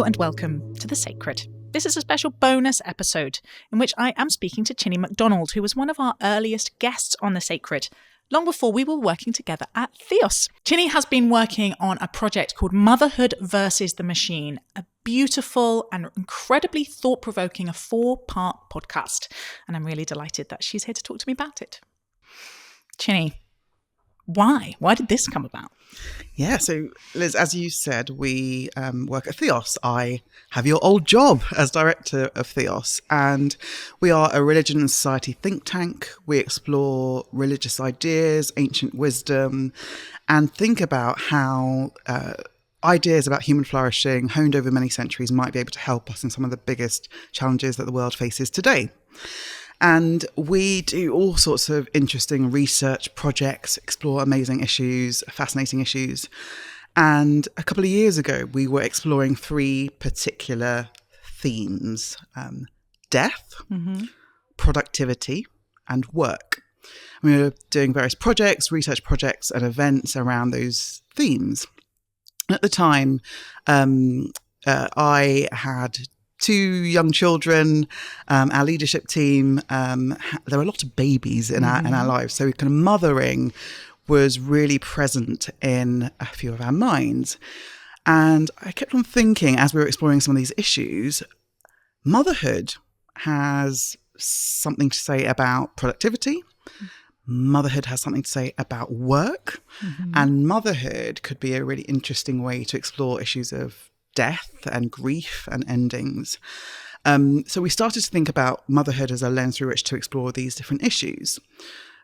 and welcome to The Sacred. This is a special bonus episode in which I am speaking to Chine McDonald, who was one of our earliest guests on The Sacred, long before we were working together at Theos. Chine has been working on a project called Motherhood versus the Machine, a beautiful and incredibly thought-provoking 4-part podcast. And I'm really delighted that she's here to talk to me about it. Chine, why? Why did this come about? Yeah, so Liz, as you said, we work at Theos. I have your old job as director of Theos, and we are a religion and society think tank. We explore religious ideas, ancient wisdom, and think about how ideas about human flourishing, honed over many centuries, might be able to help us in some of the biggest challenges that the world faces today. And we do all sorts of interesting research projects, explore amazing issues, fascinating issues. And a couple of years ago, we were exploring 3 particular themes: death, productivity, and work. And we were doing various projects, research projects, and events around those themes. At the time, I had 2 young children, our leadership team. There were a lot of babies in our lives, so kind of mothering was really present in a few of our minds. And I kept on thinking, as we were exploring some of these issues, motherhood has something to say about productivity. Motherhood has something to say about work, and motherhood could be a really interesting way to explore issues of death and grief and endings. So we started to think about motherhood as a lens through which to explore these different issues.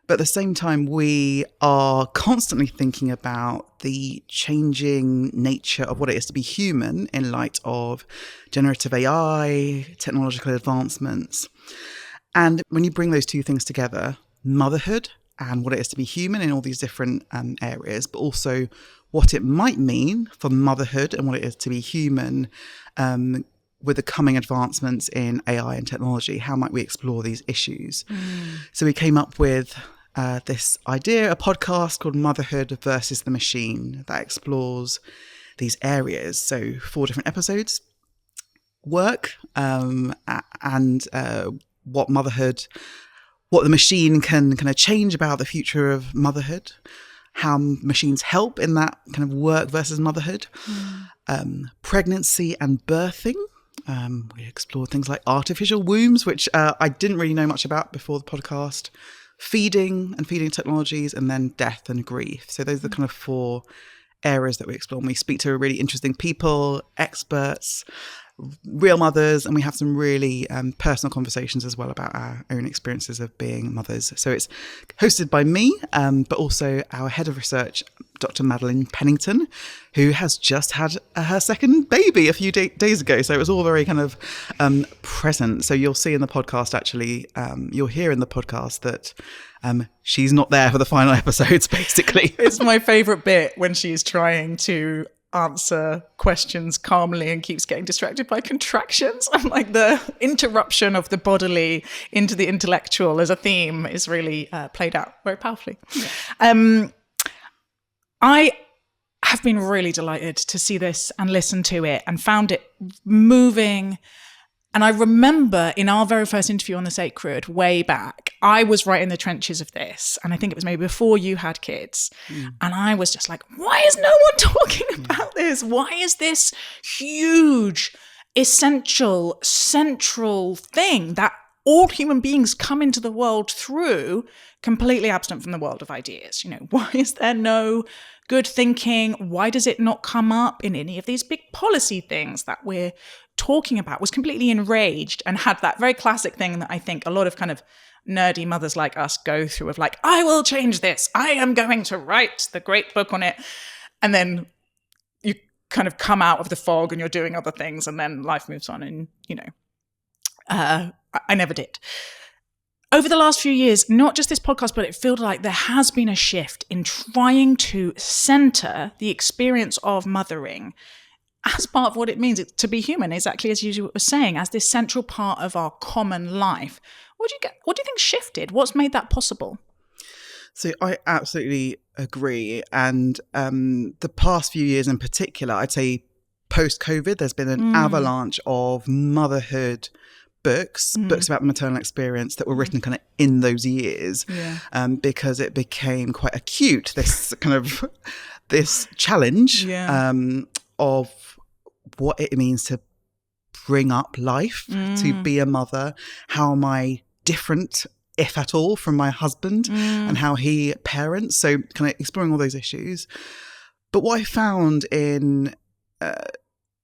But at the same time, we are constantly thinking about the changing nature of what it is to be human in light of generative AI, technological advancements. And when you bring those 2 things together, motherhood and what it is to be human in all these different areas, but also what it might mean for motherhood and what it is to be human with the coming advancements in AI and technology. How might we explore these issues? So we came up with this idea, a podcast called Motherhood versus the Machine, that explores these areas. So 4 different episodes: work and what the machine can kind of change about the future of motherhood, how machines help in that kind of work versus motherhood, pregnancy and birthing. We explored things like artificial wombs, which I didn't really know much about before the podcast, feeding and feeding technologies, and then death and grief. So those are the kind of 4 areas that we explore. And we speak to really interesting people, experts, real mothers, and we have some really personal conversations as well about our own experiences of being mothers. So it's hosted by me, but also our head of research, Dr. Madeline Pennington, who has just had her second baby a few days ago. So it was all very kind of present. So you'll see in the podcast, actually, you'll hear in the podcast that she's not there for the final episodes, basically. It's my favourite bit when she's trying to answer questions calmly and keeps getting distracted by contractions. And like the interruption of the bodily into the intellectual as a theme is really played out very powerfully. Yeah. I have been really delighted to see this and listen to it and found it moving. And I remember in our very first interview on The Sacred way back, I was right in the trenches of this. And I think it was maybe before you had kids. And I was just like, why is no one talking about this? Why is this huge, essential, central thing that all human beings come into the world through completely absent from the world of ideas? You know, why is there no good thinking? Why does it not come up in any of these big policy things that we're talking about? Was completely enraged and had that very classic thing that I think a lot of kind of nerdy mothers like us go through of like, I will change this. I am going to write the great book on it. And then you kind of come out of the fog and you're doing other things and then life moves on and, you know, I never did. Over the last few years, not just this podcast, but it feels like there has been a shift in trying to center the experience of mothering as part of what it means to be human, exactly as you were saying, as this central part of our common life. What do you think shifted? What's made that possible? So I absolutely agree. And the past few years in particular, I'd say post-COVID, there's been an avalanche of motherhood books about the maternal experience that were written kind of in those years, because it became quite acute, this kind of this challenge of what it means to bring up life, to be a mother. How am I different, if at all, from my husband, and how he parents? So kind of exploring all those issues. But what I found in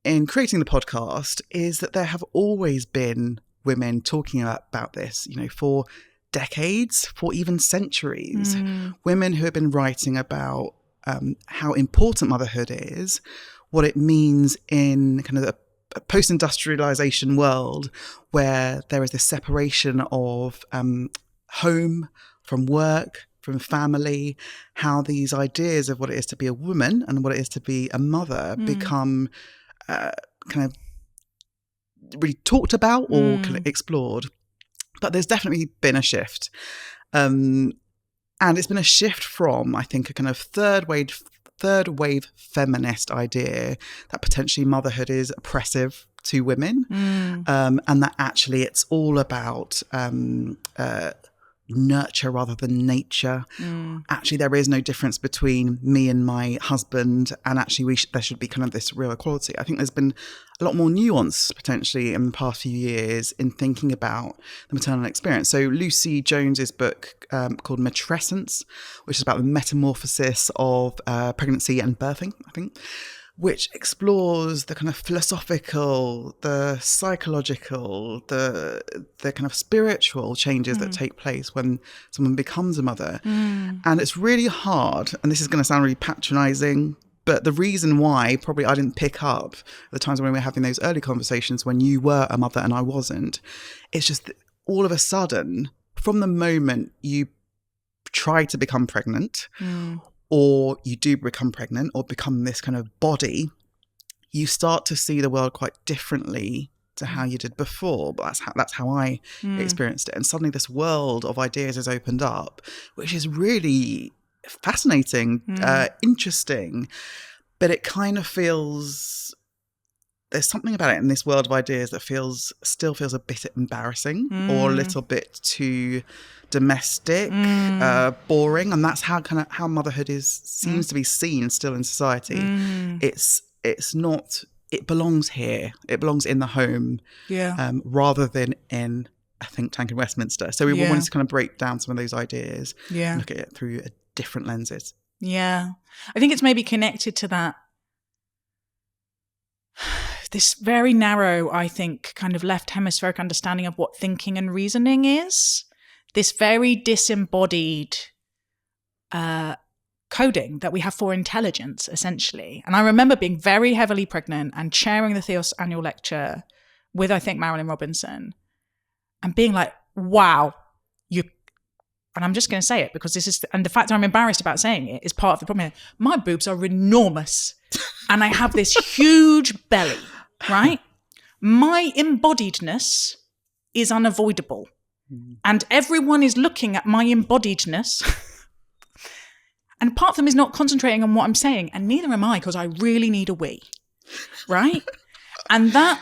creating the podcast is that there have always been women talking about this, you know, for decades, for even centuries. Women who have been writing about how important motherhood is, what it means in kind of a post-industrialization world where there is this separation of home from work, from family, how these ideas of what it is to be a woman and what it is to be a mother become kind of really talked about or kind of explored. But there's definitely been a shift. And it's been a shift from, I think, a kind of third wave feminist idea that potentially motherhood is oppressive to women, and that actually it's all about nurture rather than nature. Actually, there is no difference between me and my husband, and actually there should be kind of this real equality. I think there's been a lot more nuance potentially in the past few years in thinking about the maternal experience. So Lucy Jones's book called Matrescence, which is about the metamorphosis of pregnancy and birthing, I think, which explores the kind of philosophical, the psychological, the kind of spiritual changes that take place when someone becomes a mother. And it's really hard, and this is going to sound really patronizing, but the reason why probably I didn't pick up the times when we were having those early conversations when you were a mother and I wasn't, it's just that all of a sudden, from the moment you try to become pregnant, or you do become pregnant or become this kind of body, you start to see the world quite differently to how you did before. But that's how I experienced it. And suddenly this world of ideas has opened up, which is really fascinating, interesting. But it kind of feels, there's something about it in this world of ideas that still feels a bit embarrassing or a little bit too domestic, boring, and that's how motherhood seems to be seen still in society. It's not. It belongs here. It belongs in the home, rather than in a think tank in Westminster. So we wanted to kind of break down some of those ideas, and look at it through different lenses. Yeah, I think it's maybe connected to that. This very narrow, I think, kind of left hemispheric understanding of what thinking and reasoning is. This very disembodied coding that we have for intelligence, essentially. And I remember being very heavily pregnant and chairing the Theos annual lecture with, I think, Marilyn Robinson, and being like, wow, and I'm just going to say it because and the fact that I'm embarrassed about saying it is part of the problem here. My boobs are enormous and I have this huge belly, right? My embodiedness is unavoidable. And everyone is looking at my embodiedness. And part of them is not concentrating on what I'm saying. And neither am I, because I really need a wee. Right? And that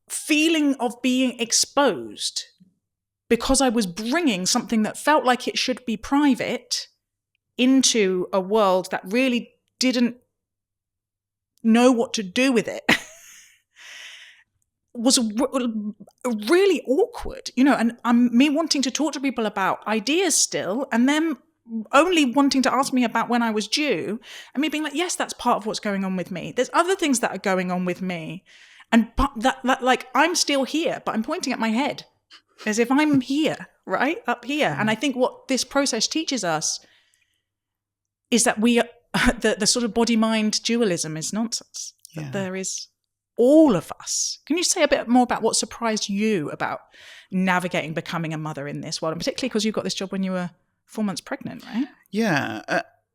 feeling of being exposed because I was bringing something that felt like it should be private into a world that really didn't know what to do with it was really awkward, you know, and me wanting to talk to people about ideas still, and them only wanting to ask me about when I was due, and me being like, yes, that's part of what's going on with me. There's other things that are going on with me. And that like, I'm still here, but I'm pointing at my head as if I'm here, right? Up here. And I think what this process teaches us is that we, the sort of body-mind dualism is nonsense. Yeah. That there is all of us. Can you say a bit more about what surprised you about navigating becoming a mother in this world? And particularly because you got this job when you were 4 months pregnant, right? Yeah.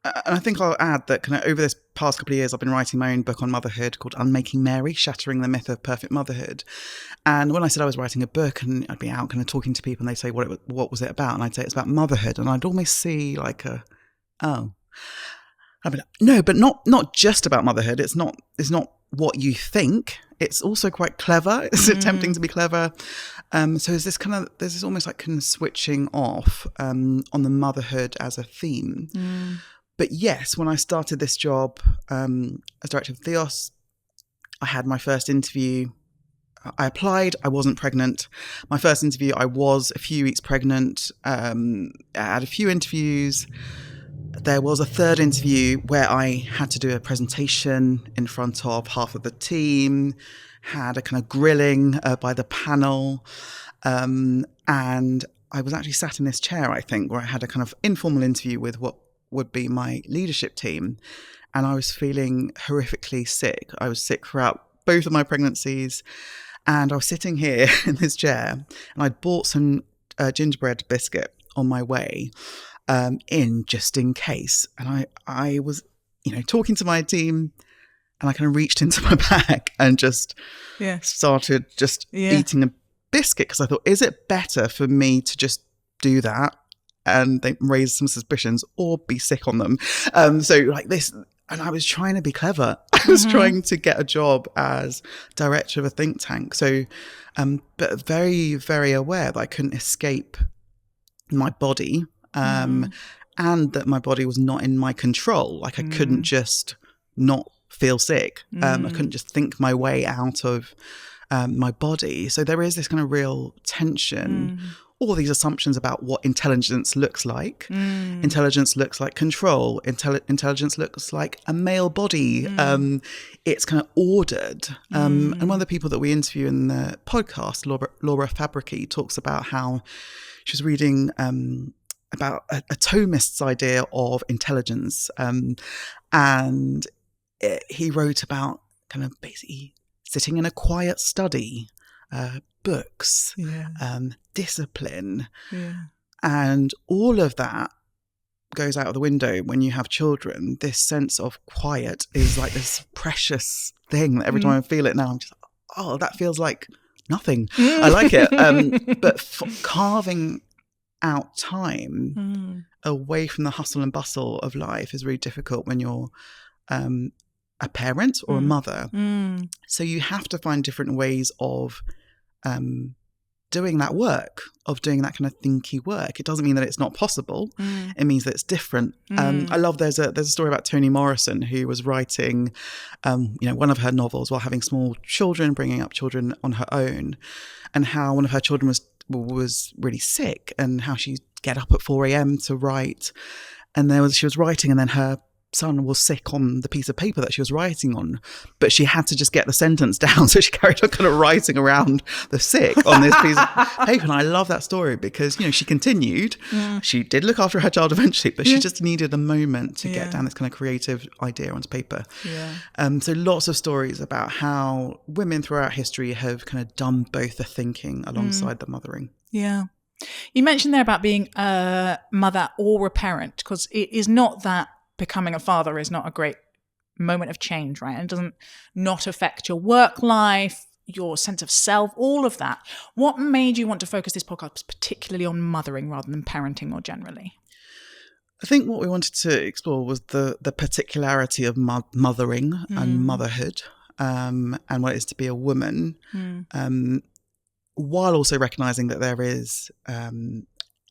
And I think I'll add that kind of over this past couple of years, I've been writing my own book on motherhood called Unmaking Mary, Shattering the Myth of Perfect Motherhood. And when I said I was writing a book and I'd be out kind of talking to people and they'd say, what was it about? And I'd say it's about motherhood. And I'd almost see like oh. I mean, no, but not just about motherhood. It's not what you think. It's also quite clever. It's attempting to be clever. So there's this almost like kind of switching off on the motherhood as a theme. But yes, when I started this job as director of Theos, I had my first interview. I applied. I wasn't pregnant. My first interview, I was a few weeks pregnant. I had a few interviews. There was a third interview where I had to do a presentation in front of half of the team, had a kind of grilling by the panel. And I was actually sat in this chair, I think, where I had a kind of informal interview with what would be my leadership team. And I was feeling horrifically sick. I was sick throughout both of my pregnancies. And I was sitting here in this chair, and I'd bought some gingerbread biscuit on my way in just in case. And I was, talking to my team, and I kind of reached into my bag and just started eating a biscuit, because I thought, is it better for me to just do that and they raise some suspicions, or be sick on them? So like this, and I was trying to be clever. I was trying to get a job as director of a think tank. So, but very, very aware that I couldn't escape my body, and that my body was not in my control. Like I couldn't just not feel sick. I couldn't just think my way out of my body. So there is this kind of real tension. All these assumptions about what intelligence looks like. Intelligence looks like control. Intelligence looks like a male body. It's kind of ordered. And one of the people that we interview in the podcast, Laura Fabrici, talks about how she was reading about a Thomist's idea of intelligence. And he wrote about kind of basically sitting in a quiet study, books, discipline, and all of that goes out of the window when you have children. This sense of quiet is like this precious thing that every time I feel it now, I'm just, oh, that feels like nothing. I like it. But carving out time away from the hustle and bustle of life is really difficult when you're a parent or a mother. So you have to find different ways of doing that work, of doing that kind of thinky work. It doesn't mean that it's not possible. It means that it's different. I love there's a story about Toni Morrison, who was writing one of her novels while having small children, bringing up children on her own, and how one of her children was really sick, and how she'd get up at 4 a.m. to write. And she was writing, and then her son was sick on the piece of paper that she was writing on, but she had to just get the sentence down, so she carried on kind of writing around the sick on this piece of paper. And I love that story because she continued. She did look after her child eventually, but she just needed a moment to get down this kind of creative idea onto paper. So lots of stories about how women throughout history have kind of done both the thinking alongside the mothering. You mentioned there about being a mother or a parent, because it is not that becoming a father is not a great moment of change, right? And it doesn't not affect your work life, your sense of self, all of that. What made you want to focus this podcast particularly on mothering rather than parenting more generally? I think what we wanted to explore was the particularity of mothering and motherhood, and what it is to be a woman, while also recognising that there is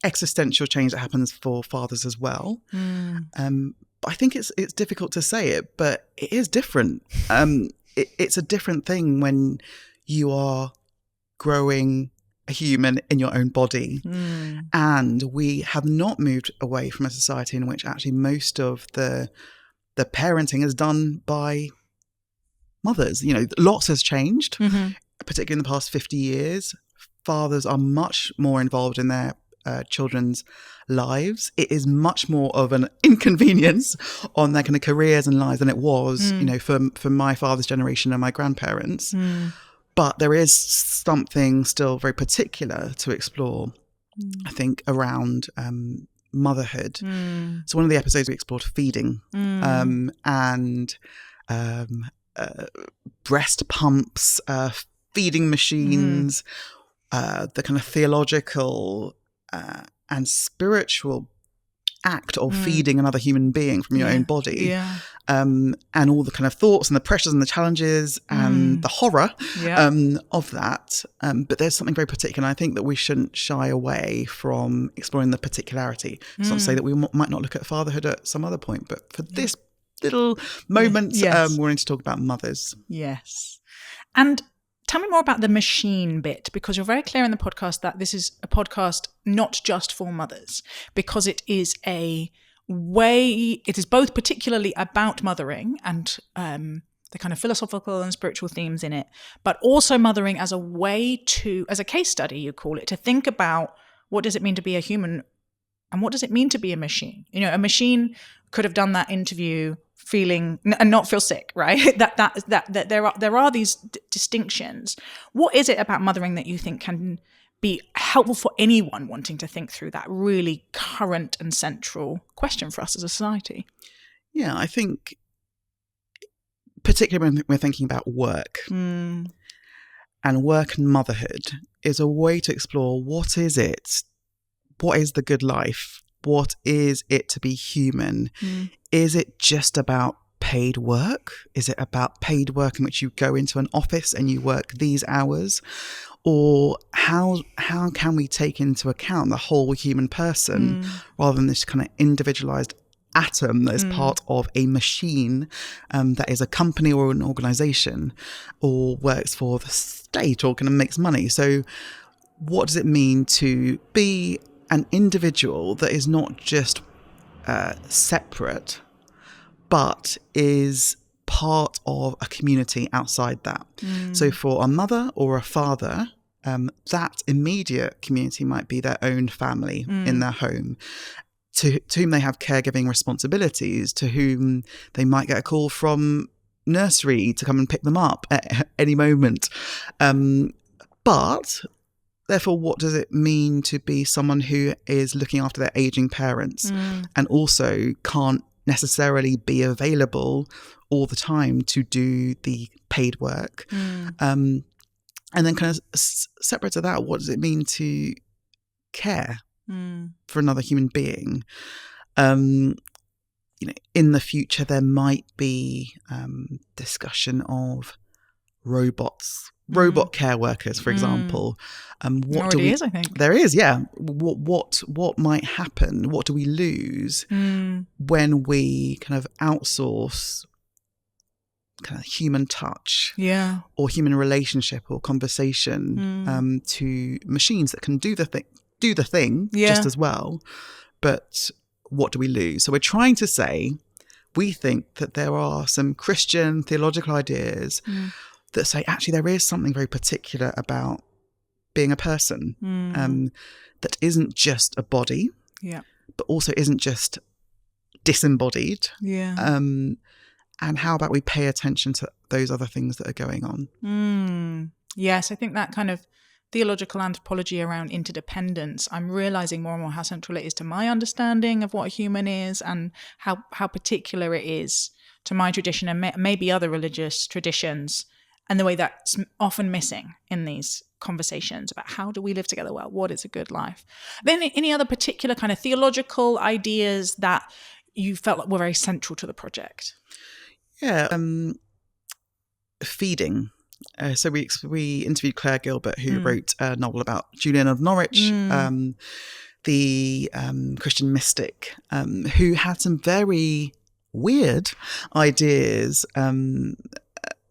existential change that happens for fathers as well. I think it's difficult to say it, but it is different. It's a different thing when you are growing a human in your own body. And we have not moved away from a society in which actually most of the parenting is done by mothers. Lots has changed, particularly in the past 50 years. Fathers are much more involved in their children's lives. It is much more of an inconvenience on their kind of careers and lives than it was, for my father's generation and my grandparents. But there is something still very particular to explore, I think, around motherhood. So one of the episodes we explored feeding and breast pumps, feeding machines, the kind of theological and spiritual act of feeding another human being from your own body. Yeah. And all the kind of thoughts and the pressures and the challenges and the horror of that. But there's something very particular. And I think that we shouldn't shy away from exploring the particularity. It's not to say that we might not look at fatherhood at some other point, but for this little moment, we're going to talk about mothers. Yes. And tell me more about the machine bit, because you're very clear in the podcast that this is a podcast not just for mothers, because it is both particularly about mothering and the kind of philosophical and spiritual themes in it, but also mothering as a case study, you call it, to think about what does it mean to be a human and what does it mean to be a machine? A machine could have done that interview feeling and not feel sick, right? that there are these distinctions. What is it about mothering that you think can be helpful for anyone wanting to think through that really current and central question for us as a society? Yeah, I think particularly when we're thinking about work and work and motherhood is a way to explore what is the good life? What is it to be human? Is it just about paid work? Is it about paid work in which you go into an office and you work these hours? Or how can we take into account the whole human person rather than this kind of individualized atom that is part of a machine that is a company or an organization or works for the state or kind of makes money? So what does it mean to be an individual that is not just separate, but is part of a community outside that? So for a mother or a father, that immediate community might be their own family in their home, to whom they have caregiving responsibilities, to whom they might get a call from nursery to come and pick them up at any moment. But therefore, what does it mean to be someone who is looking after their aging parents and also can't necessarily be available all the time to do the paid work? And then kind of separate to that, what does it mean to care for another human being? In the future, there might be discussion of robot care workers, for example. What is, I think. There is, yeah. What might happen? What do we lose when we kind of outsource kind of human touch or human relationship or conversation to machines that can do the thing just as well? But what do we lose? So we're trying to say, we think that there are some Christian theological ideas that say actually there is something very particular about being a person that isn't just a body, but also isn't just disembodied. And how about we pay attention to those other things that are going on? Yes, I think that kind of theological anthropology around interdependence, I'm realizing more and more how central it is to my understanding of what a human is and how particular it is to my tradition and maybe other religious traditions, and the way that's often missing in these conversations about how do we live together well, what is a good life. Then any other particular kind of theological ideas that you felt like were very central to the project? Yeah, feeding. So we interviewed Claire Gilbert, who wrote a novel about Julian of Norwich, the Christian mystic, who had some very weird ideas.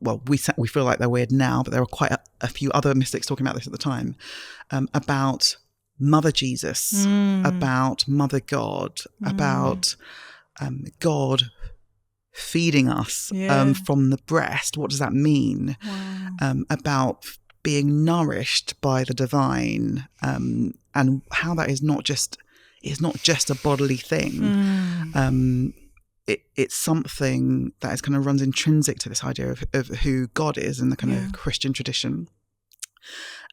Well, we feel like they're weird now, but there were quite a few other mystics talking about this at the time, about Mother Jesus, about Mother God, about God feeding us from the breast. What does that mean? About being nourished by the divine, and how that is not just a bodily thing. It's something that is kind of runs intrinsic to this idea of who God is in the kind of Christian tradition.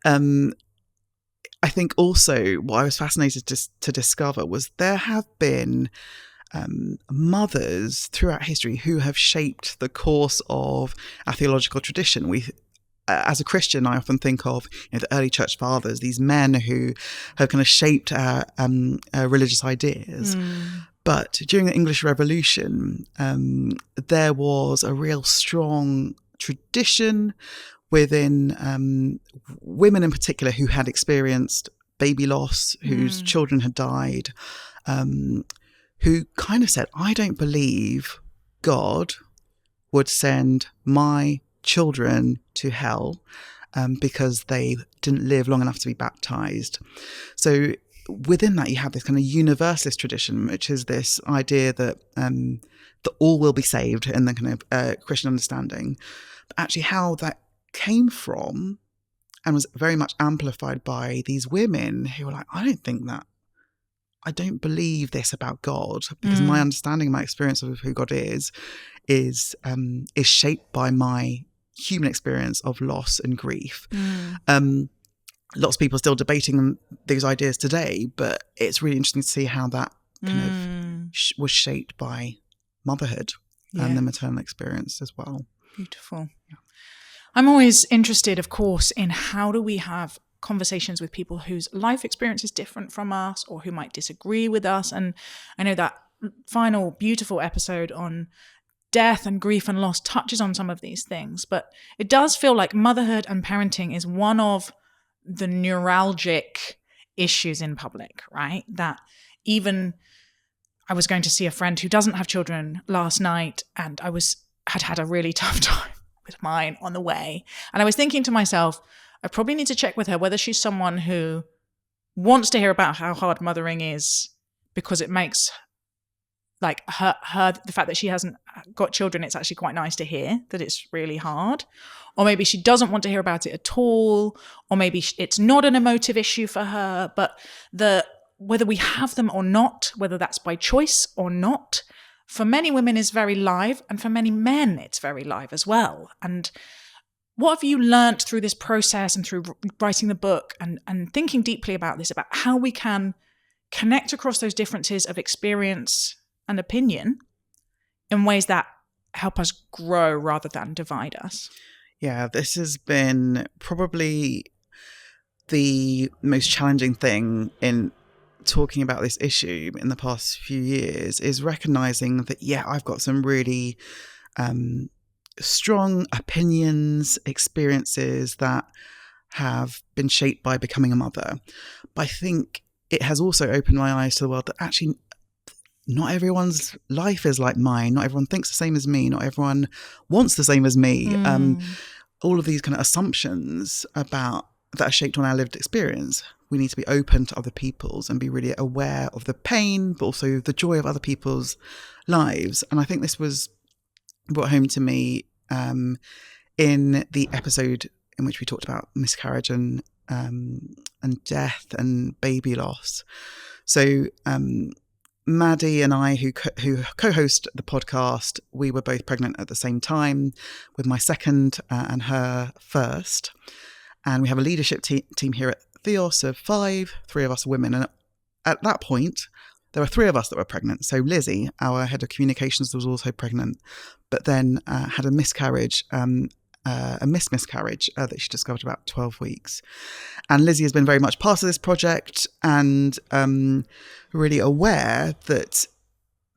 I think also what I was fascinated to discover was there have been mothers throughout history who have shaped the course of our theological tradition. as a Christian, I often think of the early church fathers, these men who have kind of shaped our religious ideas. But during the English Revolution, there was a real strong tradition within women in particular who had experienced baby loss, whose children had died, who kind of said, I don't believe God would send my children to hell because they didn't live long enough to be baptized. So within that, you have this kind of universalist tradition, which is this idea that all will be saved in the kind of Christian understanding. But actually how that came from and was very much amplified by these women who were like, I don't believe this about God because my understanding, my experience of who God is shaped by my human experience of loss and grief. Lots of people are still debating these ideas today, but it's really interesting to see how that kind of was shaped by motherhood and the maternal experience as well. Beautiful. Yeah. I'm always interested, of course, in how do we have conversations with people whose life experience is different from us or who might disagree with us. And I know that final beautiful episode on death and grief and loss touches on some of these things, but it does feel like motherhood and parenting is one of the neuralgic issues in public, right? That even I was going to see a friend who doesn't have children last night, and I had a really tough time with mine on the way. And I was thinking to myself, I probably need to check with her whether she's someone who wants to hear about how hard mothering is because it makes like her the fact that she hasn't got children, it's actually quite nice to hear that it's really hard. Or maybe she doesn't want to hear about it at all. Or maybe it's not an emotive issue for her. But whether we have them or not, whether that's by choice or not, for many women is very live. And for many men, it's very live as well. And what have you learnt through this process and through writing the book and thinking deeply about this, about how we can connect across those differences of experience and opinion in ways that help us grow rather than divide us? Yeah, this has been probably the most challenging thing in talking about this issue in the past few years, is recognizing that, I've got some really strong opinions, experiences that have been shaped by becoming a mother. But I think it has also opened my eyes to the world that actually not everyone's life is like mine. Not everyone thinks the same as me. Not everyone wants the same as me. All of these kind of assumptions that are shaped on our lived experience. We need to be open to other people's and be really aware of the pain, but also the joy of other people's lives. And I think this was brought home to me in the episode in which we talked about miscarriage and death and baby loss. So Maddie and I, who co-host the podcast, we were both pregnant at the same time with my second and her first. And we have a leadership team here at Theos of 5, 3 of us are women. And at that point, there were 3 of us that were pregnant. So Lizzie, our head of communications, was also pregnant, but then had a miscarriage, a missed miscarriage that she discovered about 12 weeks. And Lizzie has been very much part of this project and really aware that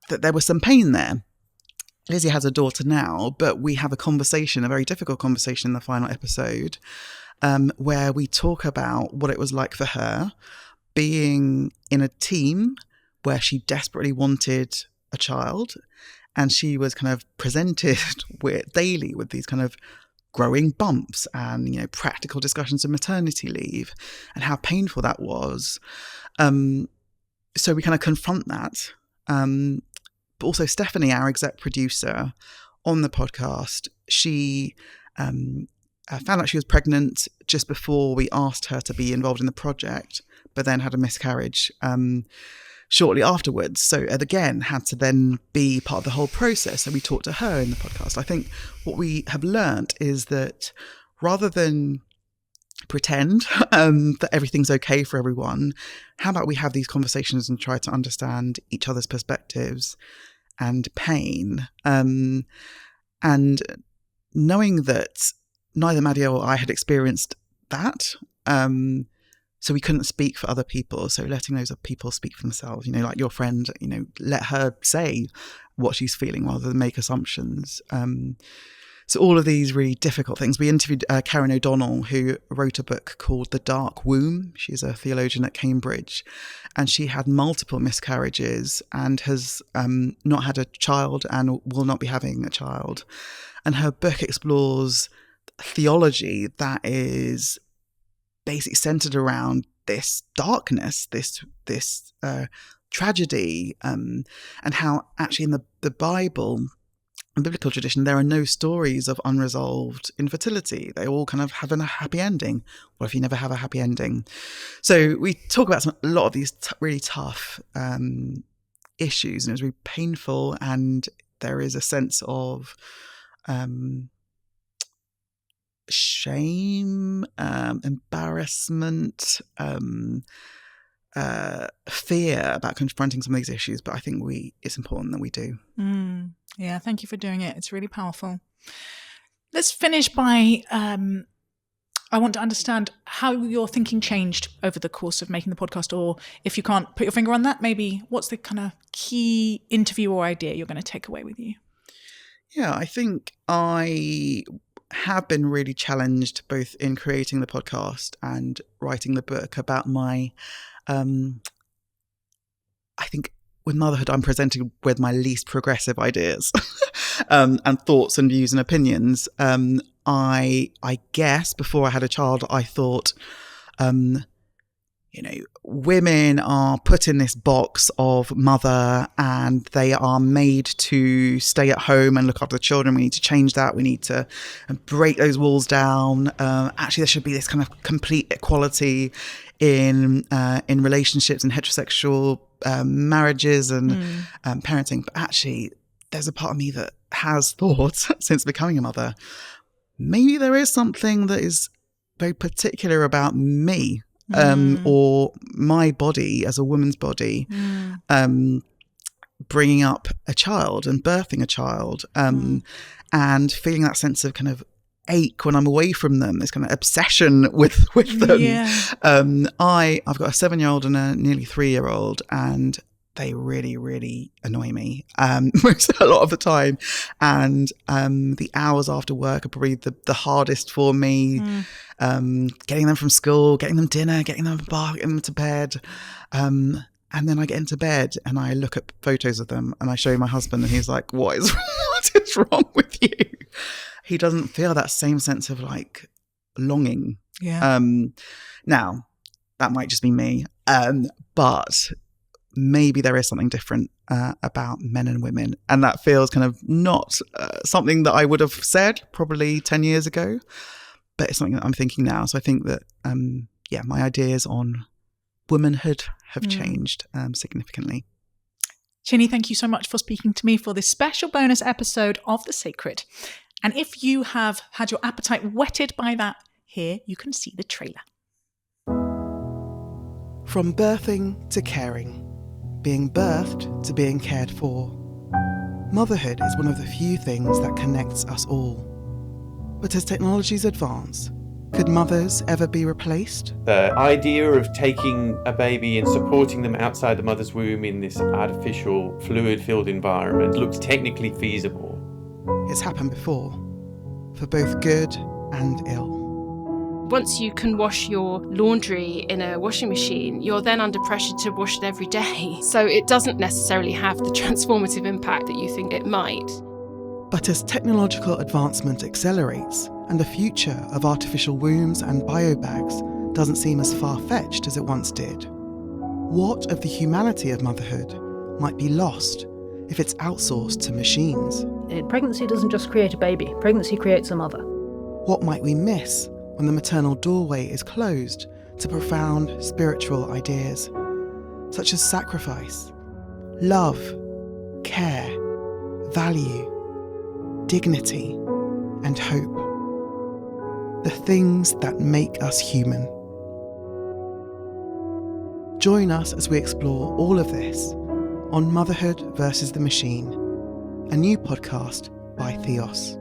there was some pain there. Lizzie has a daughter now, but we have a very difficult conversation in the final episode where we talk about what it was like for her being in a team where she desperately wanted a child, and she was kind of presented daily with these kind of growing bumps and practical discussions of maternity leave and how painful that was. So we kind of confront that. But also Stephanie, our exec producer on the podcast, she found out she was pregnant just before we asked her to be involved in the project, but then had a miscarriage shortly afterwards. So again, had to then be part of the whole process. And we talked to her in the podcast. I think what we have learned is that rather than pretend that everything's okay for everyone, how about we have these conversations and try to understand each other's perspectives and pain, and knowing that neither Maddie or I had experienced that. So we couldn't speak for other people. So letting those other people speak for themselves, like your friend, let her say what she's feeling rather than make assumptions. So all of these really difficult things. We interviewed Karen O'Donnell, who wrote a book called The Dark Womb. She's a theologian at Cambridge, and she had multiple miscarriages and has not had a child and will not be having a child. And her book explores theology that is basically centered around this darkness, this tragedy, and how actually in the Bible and biblical tradition, there are no stories of unresolved infertility. They all kind of have a happy ending. What if you never have a happy ending? So we talk about a lot of these really tough issues, and it was really painful, and there is a sense of shame, embarrassment, fear about confronting some of these issues. But I think it's important that we do. Yeah, thank you for doing it. It's really powerful. Let's finish by, I want to understand how your thinking changed over the course of making the podcast, or if you can't put your finger on that, maybe what's the kind of key interview or idea you're going to take away with you? Yeah, I think I have been really challenged both in creating the podcast and writing the book about my, I think with motherhood, I'm presented with my least progressive ideas and thoughts and views and opinions. I guess before I had a child, I thought, women are put in this box of mother and they are made to stay at home and look after the children. We need to change that. We need to break those walls down. Actually, there should be this kind of complete equality in relationships and heterosexual marriages and parenting. But actually, there's a part of me that has thought since becoming a mother, maybe there is something that is very particular about me. Or my body as a woman's body, bringing up a child and birthing a child, and feeling that sense of kind of ache when I'm away from them, this kind of obsession with them. Yeah. I've got a 7-year-old and a nearly 3-year-old, and they really, really annoy me a lot of the time. And the hours after work are probably the hardest for me. Getting them from school, getting them dinner, getting them a bath, getting them to bed. And then I get into bed and I look at photos of them and I show my husband, and he's like, what is wrong with you? He doesn't feel that same sense of like longing. Yeah. Now, that might just be me. But maybe there is something different about men and women. And that feels kind of not something that I would have said probably 10 years ago, but it's something that I'm thinking now. So I think that, my ideas on womanhood have changed significantly. Chine, thank you so much for speaking to me for this special bonus episode of The Sacred. And if you have had your appetite whetted by that, here you can see the trailer. From birthing to caring, being birthed to being cared for, motherhood is one of the few things that connects us all. But as technologies advance, could mothers ever be replaced? The idea of taking a baby and supporting them outside the mother's womb in this artificial, fluid-filled environment looks technically feasible. It's happened before, for both good and ill. Once you can wash your laundry in a washing machine, you're then under pressure to wash it every day. So it doesn't necessarily have the transformative impact that you think it might. But as technological advancement accelerates and the future of artificial wombs and biobags doesn't seem as far-fetched as it once did, what of the humanity of motherhood might be lost if it's outsourced to machines? Pregnancy doesn't just create a baby, pregnancy creates a mother. What might we miss when the maternal doorway is closed to profound spiritual ideas, such as sacrifice, love, care, value, dignity, and hope? The things that make us human. Join us as we explore all of this on Motherhood versus the Machine, a new podcast by Theos.